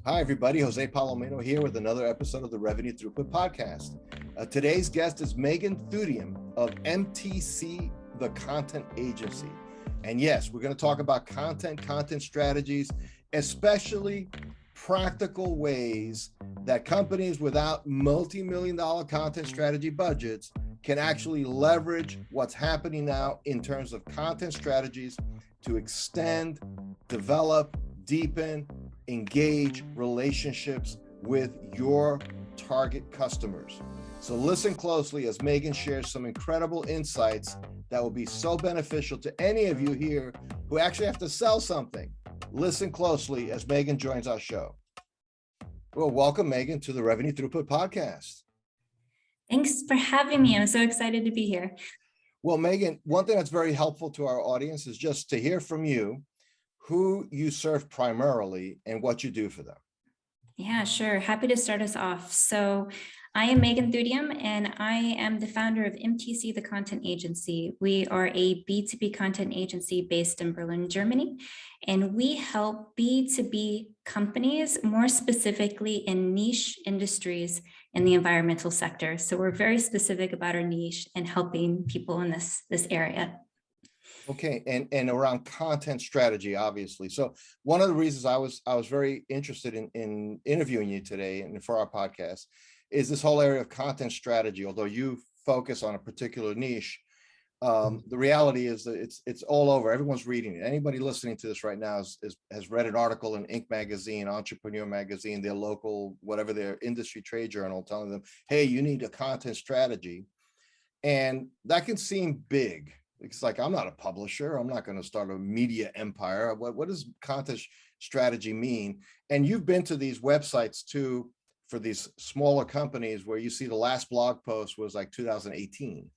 Hi, everybody. Jose Palomino here with another episode of the Revenue Throughput Podcast. Today's guest is Megan Thudium of MTC, the Content Agency. And yes, we're going to talk about content strategies, especially practical ways that companies without multi-million-dollar content strategy budgets can actually leverage what's happening now in terms of content strategies to extend, develop, deepen, engage relationships with your target customers. So listen closely as Megan shares some incredible insights that will be so beneficial to any of you here who actually have to sell something. Listen closely as Megan joins our show. Well, welcome, Megan, to the Revenue Throughput Podcast. Thanks for having me. I'm so excited to be here. Well, Megan, one thing that's very helpful to our audience is just to hear from you who you serve primarily and what you do for them. Yeah, sure. Happy to start us off. So I am Megan Thudium, and I am the founder of MTC, the Content Agency. We are a B2B content agency based in Berlin, Germany, and we help B2B companies, more specifically in niche industries in the environmental sector. So we're very specific about our niche and helping people in this area. Okay, and around content strategy, obviously. So one of the reasons I was very interested in interviewing you today and for our podcast is this whole area of content strategy. Although you focus on a particular niche, the reality is that it's all over. Everyone's reading it. Anybody listening to this right now has read an article in Inc. magazine, Entrepreneur magazine, their local, whatever their industry trade journal, telling them, hey, you need a content strategy. And that can seem big. It's like, I'm not a publisher. I'm not going to start a media empire. What does content strategy mean? And you've been to these websites too, for these smaller companies where you see the last blog post was like 2018.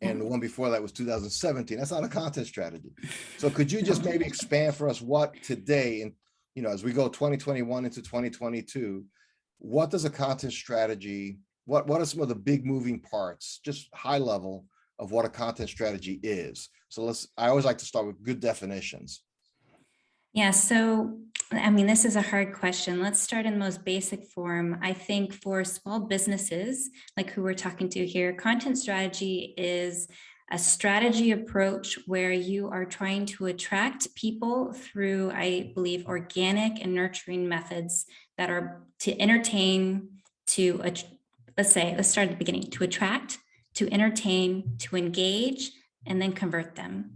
And the one before that was 2017. That's not a content strategy. So could you just maybe expand for us what today, and as we go 2021 into 2022, what does a content strategy, what are some of the big moving parts, just high level, of what a content strategy is? So I always like to start with good definitions. Yeah, so this is a hard question. Let's start in the most basic form. I think for small businesses, like who we're talking to here, content strategy is a strategy approach where you are trying to attract people through, I believe, organic and nurturing methods that are to entertain, let's start at the beginning, to attract, to entertain, to engage, and then convert them.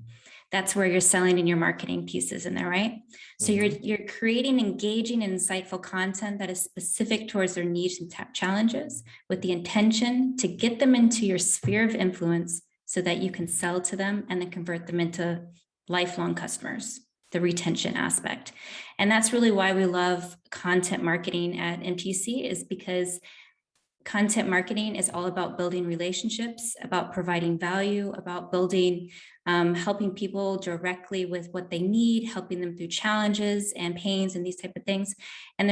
That's where you're selling in your marketing pieces in there, right? So you're creating engaging and insightful content that is specific towards their needs and challenges with the intention to get them into your sphere of influence so that you can sell to them and then convert them into lifelong customers, the retention aspect. And that's really why we love content marketing at MTC, is because content marketing is all about building relationships, about providing value, about building, helping people directly with what they need, helping them through challenges and pains and these type of things. And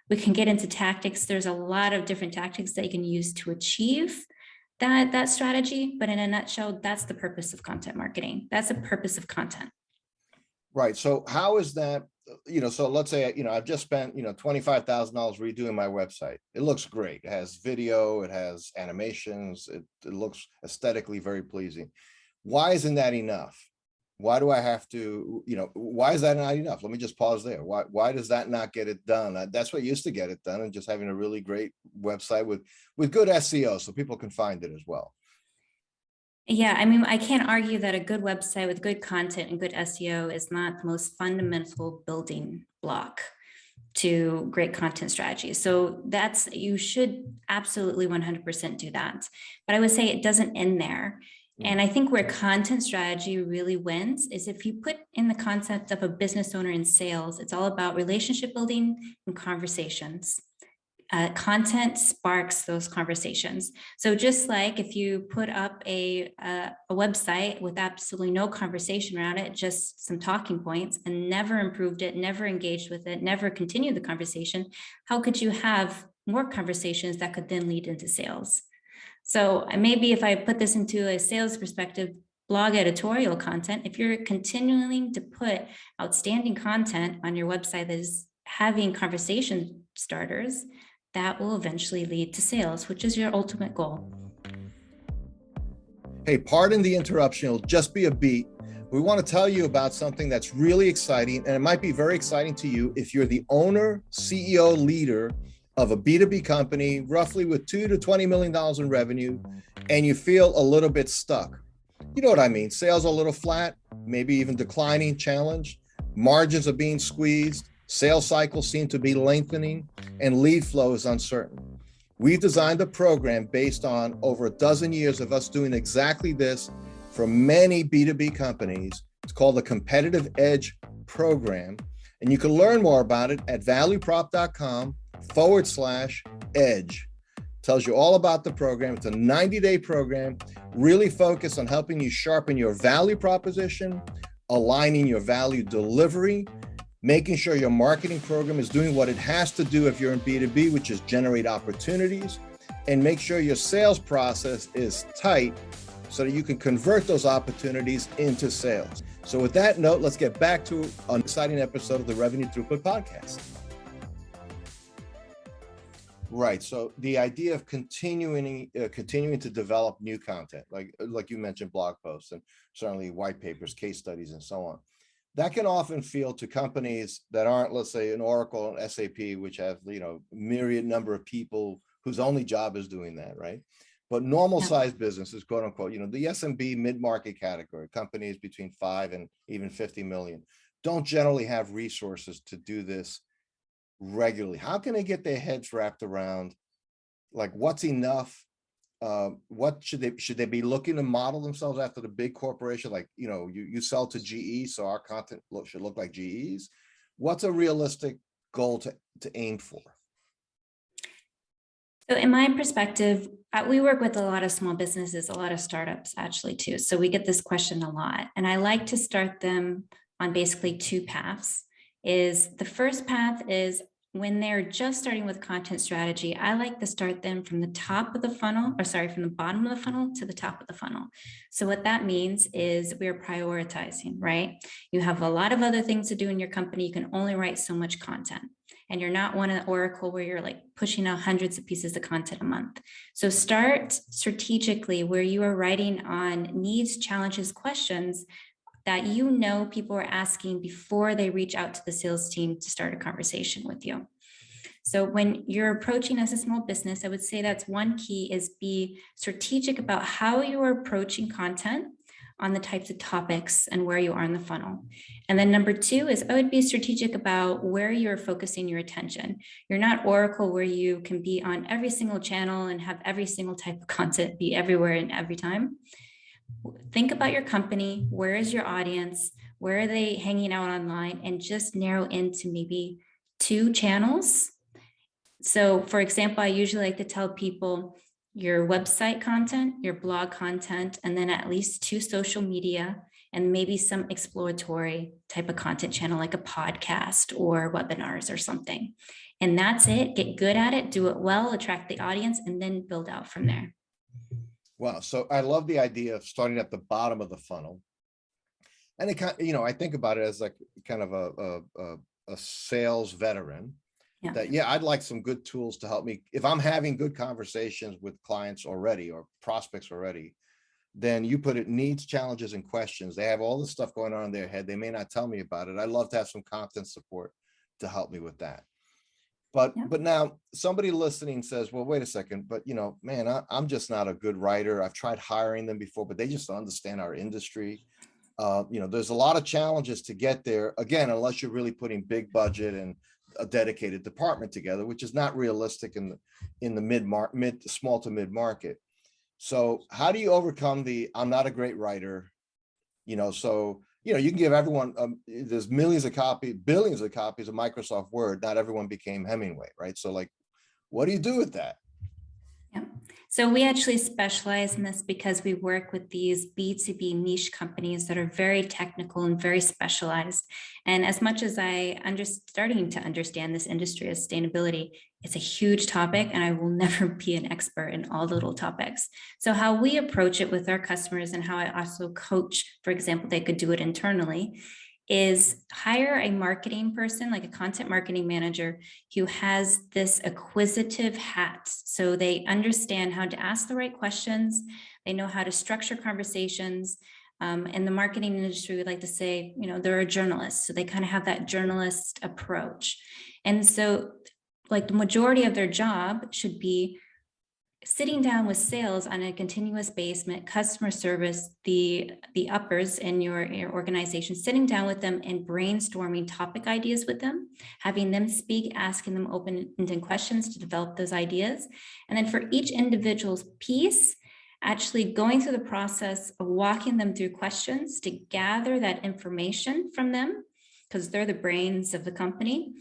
we can get into tactics. There's a lot of different tactics that you can use to achieve that strategy. But in a nutshell, that's the purpose of content marketing. That's the purpose of content. Right. So how is that? So let's say, I've just spent, $25,000 redoing my website. It looks great. It has video, it has animations. It looks aesthetically very pleasing. Why isn't that enough? Why do I have to, why is that not enough? Let me just pause there. Why does that not get it done? That's what used to get it done, and just having a really great website with good SEO so people can find it as well. Yeah, I can't argue that a good website with good content and good SEO is not the most fundamental building block to great content strategy. So you should absolutely 100% do that. But I would say it doesn't end there. And I think where content strategy really wins is if you put in the concept of a business owner in sales. It's all about relationship building and conversations. Content sparks those conversations. So just like if you put up a website with absolutely no conversation around it, just some talking points, and never improved it, never engaged with it, never continued the conversation, how could you have more conversations that could then lead into sales? So maybe if I put this into a sales perspective, blog editorial content, if you're continuing to put outstanding content on your website that having conversation starters that will eventually lead to sales, which is your ultimate goal. Hey, pardon the interruption. It'll just be a beat. We want to tell you about something that's really exciting, and it might be very exciting to you if you're the owner, CEO, leader of a B2B company, roughly with $2 to $20 million in revenue, and you feel a little bit stuck. You know what I mean? Sales are a little flat, maybe even declining, challenged. Margins are being squeezed. Sales cycles seem to be lengthening, and lead flow is uncertain. We've designed a program based on over a dozen years of us doing exactly this for many B2B companies. It's called the Competitive Edge Program. And you can learn more about it at valueprop.com/edge. Tells you all about the program. It's a 90-day program, really focused on helping you sharpen your value proposition, aligning your value delivery, making sure your marketing program is doing what it has to do if you're in B2B, which is generate opportunities, and make sure your sales process is tight so that you can convert those opportunities into sales. So with that note, let's get back to an exciting episode of the Revenue Throughput Podcast. Right. So the idea of continuing to develop new content, like you mentioned, blog posts and certainly white papers, case studies, and so on. That can often feel to companies that aren't, let's say, an Oracle and SAP, which have, myriad number of people whose only job is doing that, right? But normal sized businesses, quote unquote, the SMB mid-market category, companies between 5 and even 50 million, don't generally have resources to do this regularly. How can they get their heads wrapped around, like, what's enough? What should they be looking to model themselves after the big corporation? Like, you sell to GE, so our content should look like GE's. What's a realistic goal to aim for? So in my perspective, we work with a lot of small businesses, a lot of startups actually too. So we get this question a lot, and I like to start them on basically two paths. The first path is when they're just starting with content strategy, I like to start them from the top of the funnel, from the bottom of the funnel to the top of the funnel. So what that means is we're prioritizing, right? You have a lot of other things to do in your company. You can only write so much content. And you're not one at Oracle where you're like pushing out hundreds of pieces of content a month. So start strategically where you are writing on needs, challenges, questions that people are asking before they reach out to the sales team to start a conversation with you. So when you're approaching as a small business, I would say that's one key, is be strategic about how you are approaching content on the types of topics and where you are in the funnel. And then number two is I would be strategic about where you're focusing your attention. You're not Oracle where you can be on every single channel and have every single type of content be everywhere and every time. Think about your company. Where is your audience? Where are they hanging out online? And just narrow into maybe 2 channels. So for example, I usually like to tell people your website content, your blog content, and then at least 2 social media, and maybe some exploratory type of content channel like a podcast or webinars or something. And that's it. Get good at it, do it well, attract the audience, and then build out from there. Wow. So I love the idea of starting at the bottom of the funnel. And it I think about it as like kind of a sales veteran. I'd like some good tools to help me. If I'm having good conversations with clients already or prospects already, then you put it needs, challenges, and questions. They have all this stuff going on in their head. They may not tell me about it. I'd love to have some content support to help me with that. But now somebody listening says, well, wait a second, but man, I'm just not a good writer. I've tried hiring them before, but they just don't understand our industry. There's a lot of challenges to get there, again, unless you're really putting big budget and a dedicated department together, which is not realistic in the small to mid market. So how do you overcome I'm not a great writer? You can give everyone, there's billions of copies of Microsoft Word. Not everyone became Hemingway, right? So like, what do you do with that? Yeah. So we actually specialize in this because we work with these B2B niche companies that are very technical and very specialized. And as much as starting to understand this industry of sustainability, it's a huge topic and I will never be an expert in all the little topics. So how we approach it with our customers and how I also coach, for example, they could do it internally, is hire a marketing person, like a content marketing manager, who has this acquisitive hat. So they understand how to ask the right questions. They know how to structure conversations. In the marketing industry, we like to say, they're a journalist. So they kind of have that journalist approach. And so like the majority of their job should be sitting down with sales on a continuous basis, customer service, the uppers in your organization, sitting down with them and brainstorming topic ideas with them, having them speak, asking them open-ended questions to develop those ideas. And then for each individual's piece, actually going through the process of walking them through questions to gather that information from them, because they're the brains of the company,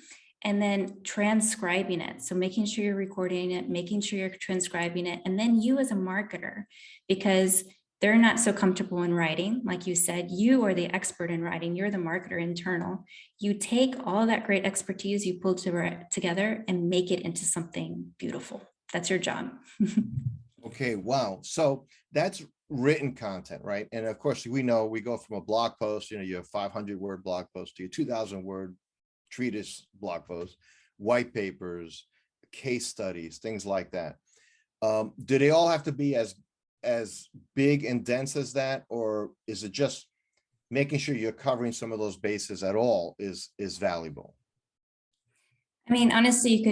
and then transcribing it. So making sure you're recording it, making sure you're transcribing it, and then you as a marketer, because they're not so comfortable in writing. Like you said, you are the expert in writing. You're the marketer internal. You take all that great expertise you pulled together and make it into something beautiful. That's your job. Okay, wow. So that's written content, right? And of course, we know we go from a blog post, you have 500-word blog post to your 2,000-word treatise blog posts, white papers, case studies, things like that. Do they all have to be as big and dense as that, or is it just making sure you're covering some of those bases at all is valuable? I mean, honestly,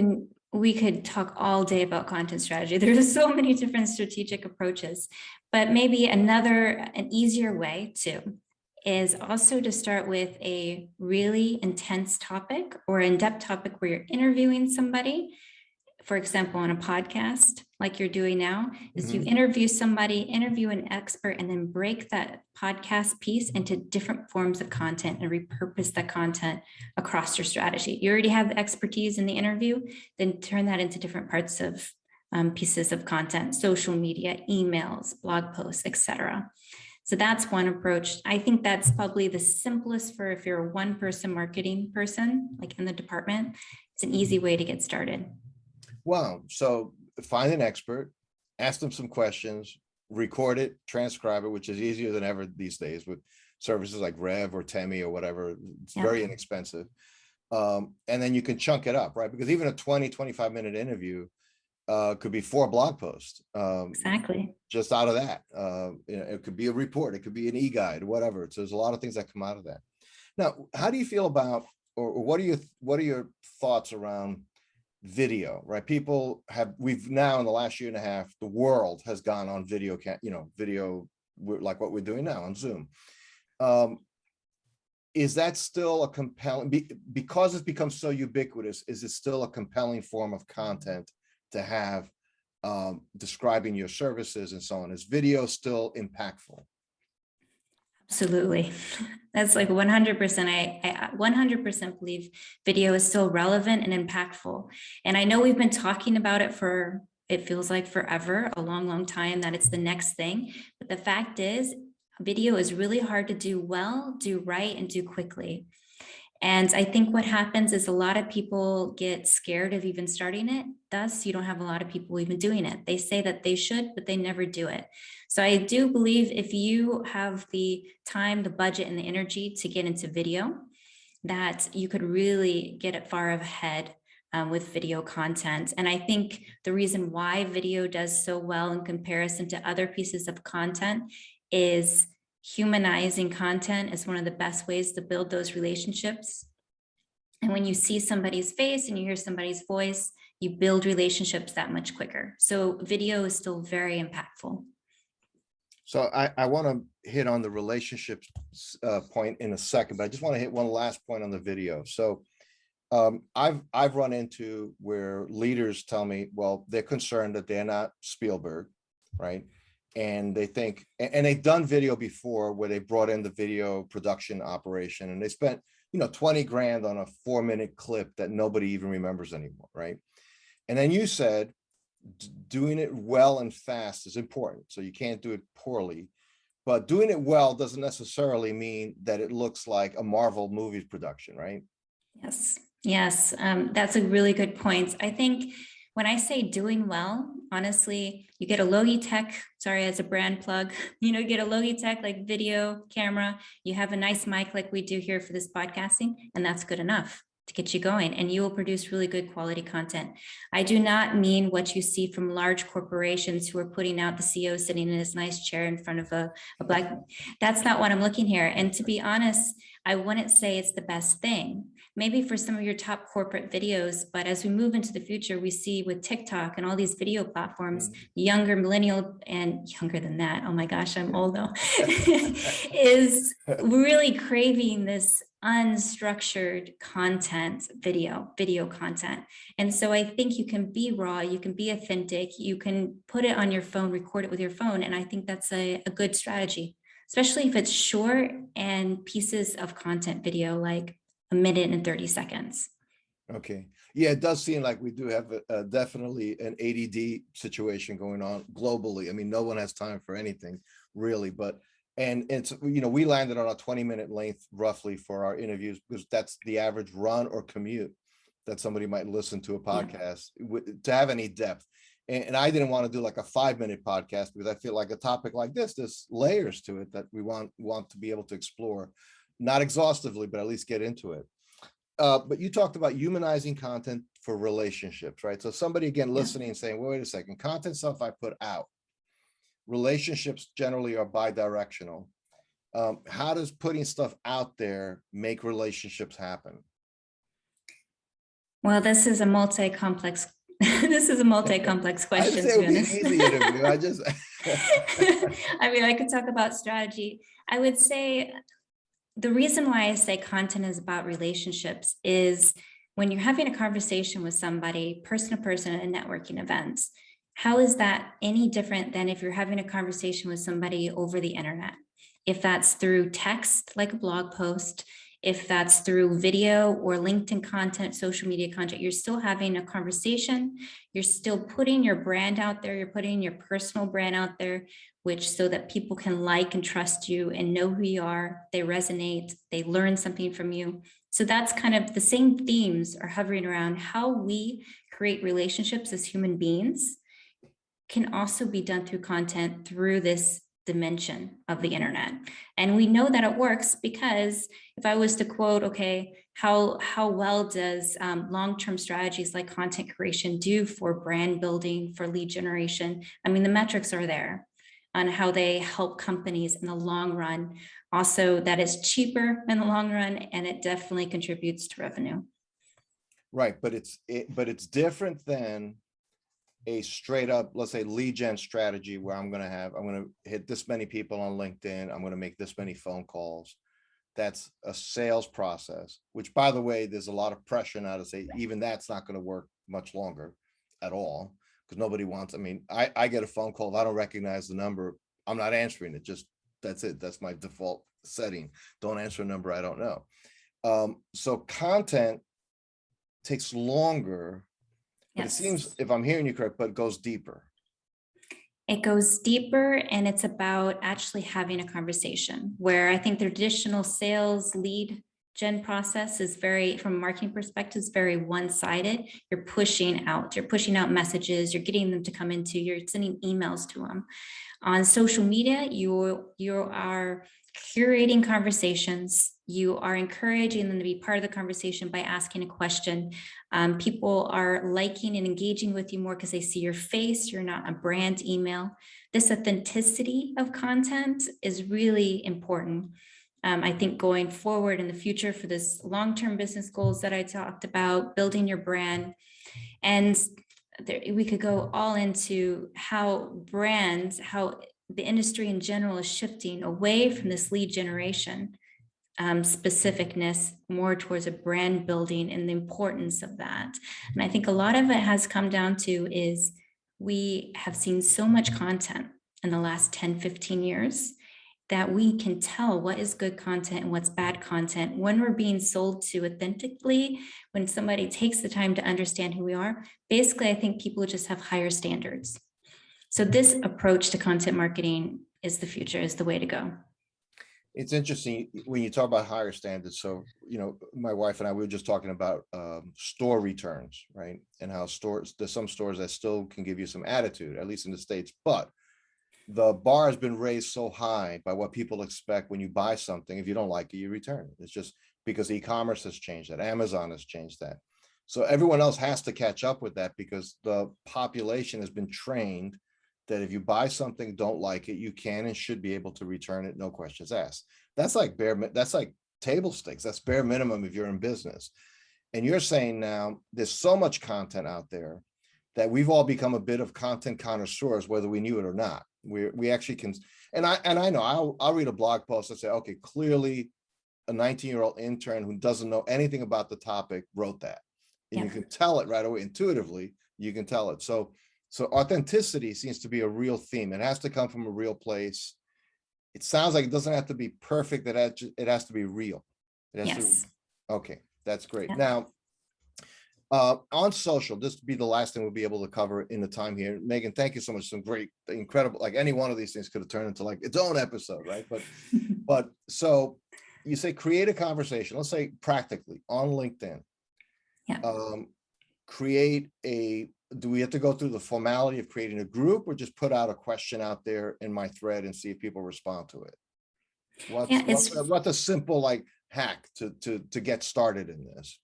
we could talk all day about content strategy. There's so many different strategic approaches, but maybe an easier way too is also to start with a really intense topic or in-depth topic where you're interviewing somebody. For example, on a podcast, like you're doing now, is you interview somebody, interview an expert, and then break that podcast piece into different forms of content and repurpose that content across your strategy. You already have the expertise in the interview, then turn that into different parts of pieces of content, social media, emails, blog posts, etc. So that's one approach. I think that's probably the simplest for if you're a one-person marketing person, like in the department. It's an easy way to get started. Wow. So find an expert, ask them some questions, record it, transcribe it, which is easier than ever these days with services like Rev or Temi or whatever. It's very inexpensive. And then you can chunk it up, right? Because even a 20-25-minute interview could be 4 blog posts. Exactly. Just out of that. It could be a report, it could be an e-guide, whatever. So there's a lot of things that come out of that. Now, how do you feel about, or what are your thoughts around video, right? We've now in the last year and a half, the world has gone on video, video like what we're doing now on Zoom. Is that still a compelling, because it's become so ubiquitous, is it still a compelling form of content to have describing your services and so on? Is video still impactful? Absolutely. That's like 100%. I 100% believe video is still relevant and impactful. And I know we've been talking about it for, it feels like forever, a long, long time, that it's the next thing. But the fact is, video is really hard to do well, do right, and do quickly. And I think what happens is a lot of people get scared of even starting it. Thus, you don't have a lot of people even doing it. They say that they should, but they never do it. So I do believe if you have the time, the budget, and the energy to get into video, that you could really get it far ahead with video content. And I think the reason why video does so well in comparison to other pieces of content is humanizing content is one of the best ways to build those relationships. And when you see somebody's face and you hear somebody's voice, you build relationships that much quicker. So video is still very impactful. So I want to hit on the relationships point in a second, but I just want to hit one last point on the video. So I've run into where leaders tell me, well, they're concerned that they're not Spielberg, right? And they think, and they've done video before where they brought in the video production operation and they spent, 20 grand on a 4-minute clip that nobody even remembers anymore, right? And then you said, doing it well and fast is important. So you can't do it poorly, but doing it well doesn't necessarily mean that it looks like a Marvel movie production, right? Yes, that's a really good point. I think when I say doing well, honestly, you get a Logitech, sorry, as a brand plug, you get a Logitech like video camera, you have a nice mic like we do here for this podcasting, and that's good enough to get you going, and you will produce really good quality content. I do not mean what you see from large corporations who are putting out the CEO sitting in his nice chair in front of a black, that's not what I'm looking here. And to be honest, I wouldn't say it's the best thing. Maybe for some of your top corporate videos, but as we move into the future, we see with TikTok and all these video platforms, younger millennial and younger than that, oh my gosh, I'm old though, is really craving this unstructured content, video content. And so I think you can be raw, you can be authentic, you can put it on your phone, record it with your phone. And I think that's a good strategy, especially if it's short and pieces of content video, like a minute and 30 seconds. Okay. Yeah, it does seem like we do have definitely an ADD situation going on globally. I mean, no one has time for anything really, and it's, we landed on a 20-minute length roughly for our interviews, because that's the average run or commute that somebody might listen to a podcast to have any depth. And I didn't want to do like a 5-minute podcast, because I feel like a topic like this, there's layers to it that we want to be able to explore, not exhaustively, but at least get into it. But you talked about humanizing content for relationships, right? So somebody again listening and saying, well, wait a second, content stuff I put out, relationships generally are bi-directional. How does putting stuff out there make relationships happen? Well, this is a multi-complex question, to be honest. I mean, I could talk about strategy. I would say the reason why I say content is about relationships is when you're having a conversation with somebody, person to person at a networking event, how is that any different than if you're having a conversation with somebody over the internet? If that's through text, like a blog post, if that's through video or LinkedIn content, social media content, you're still having a conversation. You're still putting your brand out there. You're putting your personal brand out there, which so that people can like and trust you and know who you are. They resonate, they learn something from you. So that's kind of the same themes are hovering around how we create relationships as human beings can also be done through content through this dimension of the internet. And we know that it works because if I was to quote, okay, how well does long-term strategies like content creation do for brand building, for lead generation? I mean, the metrics are there on how they help companies in the long run. Also, that is cheaper in the long run, and it definitely contributes to revenue. Right, but it's different than a straight up, let's say, lead gen strategy where I'm going to hit this many people on LinkedIn. I'm going to make this many phone calls. That's a sales process, which, by the way, there's a lot of pressure now to say even that's not going to work much longer at all, because nobody wants, I mean, I get a phone call. If I don't recognize the number, I'm not answering it. Just that's it. That's my default setting. Don't answer a number I don't know. So content takes longer. But yes. It seems, if I'm hearing you correct, but it goes deeper. It goes deeper, and it's about actually having a conversation, where I think the traditional sales lead gen process is very, from a marketing perspective, is very one-sided. You're pushing out messages, you're getting them to come into, you're sending emails to them. On social media, you are curating conversations. You are encouraging them to be part of the conversation by asking a question. People are liking and engaging with you more because they see your face. You're not a brand email. This authenticity of content is really important. I think going forward in the future for this long-term business goals that I talked about, building your brand, and we could go all into how brands, how the industry in general is shifting away from this lead generation specificness more towards a brand building and the importance of that. And I think a lot of it has come down to is we have seen so much content in the last 10, 15 years that we can tell what is good content and what's bad content when we're being sold to authentically, when somebody takes the time to understand who we are. Basically, I think people just have higher standards. So this approach to content marketing is the future, is the way to go. It's interesting when you talk about higher standards. So, my wife and I, we were just talking about store returns, right? And how there's some stores that still can give you some attitude, at least in the States, but the bar has been raised so high by what people expect when you buy something. If you don't like it, you return it. It's just because e-commerce has changed that. Amazon has changed that. So everyone else has to catch up with that because the population has been trained that if you buy something, don't like it, you can and should be able to return it, no questions asked. That's like table stakes. That's bare minimum if you're in business. And you're saying now there's so much content out there that we've all become a bit of content connoisseurs, whether we knew it or not. We actually can, and I know I'll read a blog post and say, okay, clearly a 19-year-old intern who doesn't know anything about the topic wrote that. And you can tell it right away, intuitively, you can tell it. So authenticity seems to be a real theme. It has to come from a real place. It sounds like it doesn't have to be perfect. It has to be real. Okay, that's great. Now, on social, this would be the last thing we'll be able to cover in the time here. Megan, thank you so much. Some great, incredible, like any one of these things could have turned into like its own episode, right? But so you say create a conversation, let's say practically on LinkedIn. Do we have to go through the formality of creating a group or just put out a question out there in my thread and see if people respond to it? What's a simple like hack to get started in this?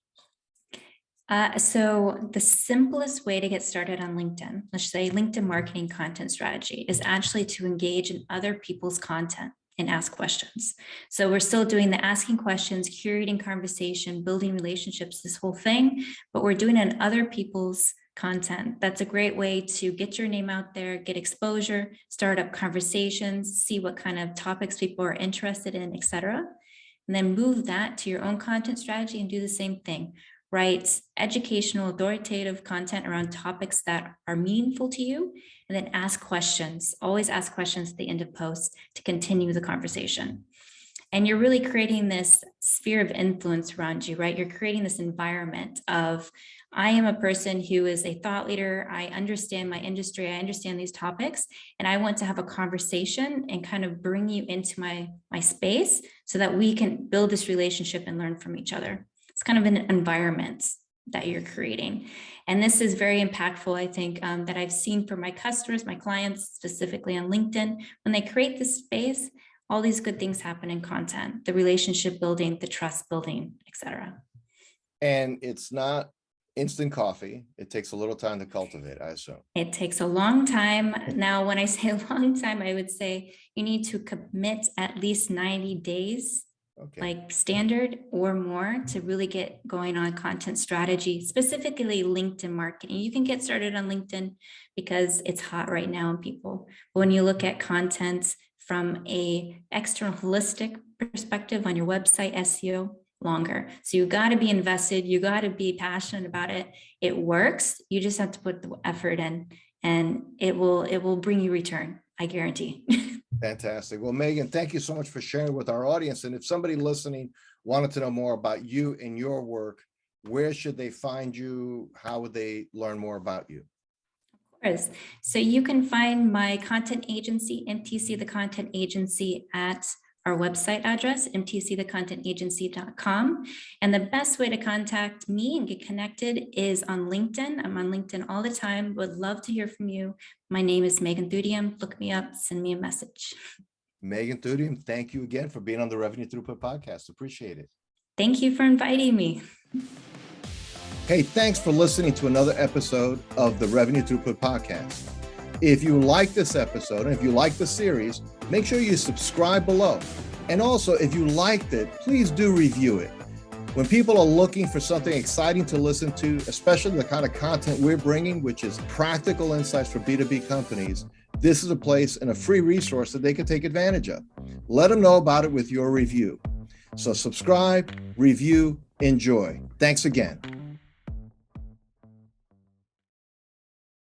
So the simplest way to get started on LinkedIn, let's say LinkedIn marketing content strategy, is actually to engage in other people's content and ask questions. So we're still doing the asking questions, curating conversation, building relationships, this whole thing, but we're doing it in other people's content. That's a great way to get your name out there, get exposure, start up conversations, see what kind of topics people are interested in, etc. And then move that to your own content strategy and do the same thing. Write educational, authoritative content around topics that are meaningful to you, and then ask questions. Always ask questions at the end of posts to continue the conversation. And you're really creating this sphere of influence around you, right? You're creating this environment of, I am a person who is a thought leader. I understand my industry. I understand these topics, and I want to have a conversation and kind of bring you into my space so that we can build this relationship and learn from each other. It's kind of an environment that you're creating. And this is very impactful, I think, that I've seen for my customers, my clients, specifically on LinkedIn. When they create this space, all these good things happen in content, the relationship building, the trust building, etc. And it's not instant coffee. It takes a little time to cultivate, I assume. It takes a long time. Now, when I say a long time, I would say you need to commit at least 90 days. Okay. Like standard or more to really get going on content strategy, specifically LinkedIn marketing. You can get started on LinkedIn because it's hot right now in people. But when you look at content from a external holistic perspective on your website, SEO, longer. So you got to be invested. You got to be passionate about it. It works. You just have to put the effort in, and it will bring you return. I guarantee. Fantastic. Well, Megan, thank you so much for sharing with our audience. And if somebody listening wanted to know more about you and your work, where should they find you? How would they learn more about you? Of course. So you can find my content agency, MTC the Content Agency, at our website address, mtcthecontentagency.com. And the best way to contact me and get connected is on LinkedIn. I'm on LinkedIn all the time. Would love to hear from you. My name is Megan Thudium. Look me up, send me a message. Megan Thudium, thank you again for being on the Revenue Throughput Podcast. Appreciate it. Thank you for inviting me. Hey, thanks for listening to another episode of the Revenue Throughput Podcast. If you like this episode and if you like the series, make sure you subscribe below. And also, if you liked it, please do review it. When people are looking for something exciting to listen to, especially the kind of content we're bringing, which is practical insights for B2B companies, this is a place and a free resource that they can take advantage of. Let them know about it with your review. So subscribe, review, enjoy. Thanks again.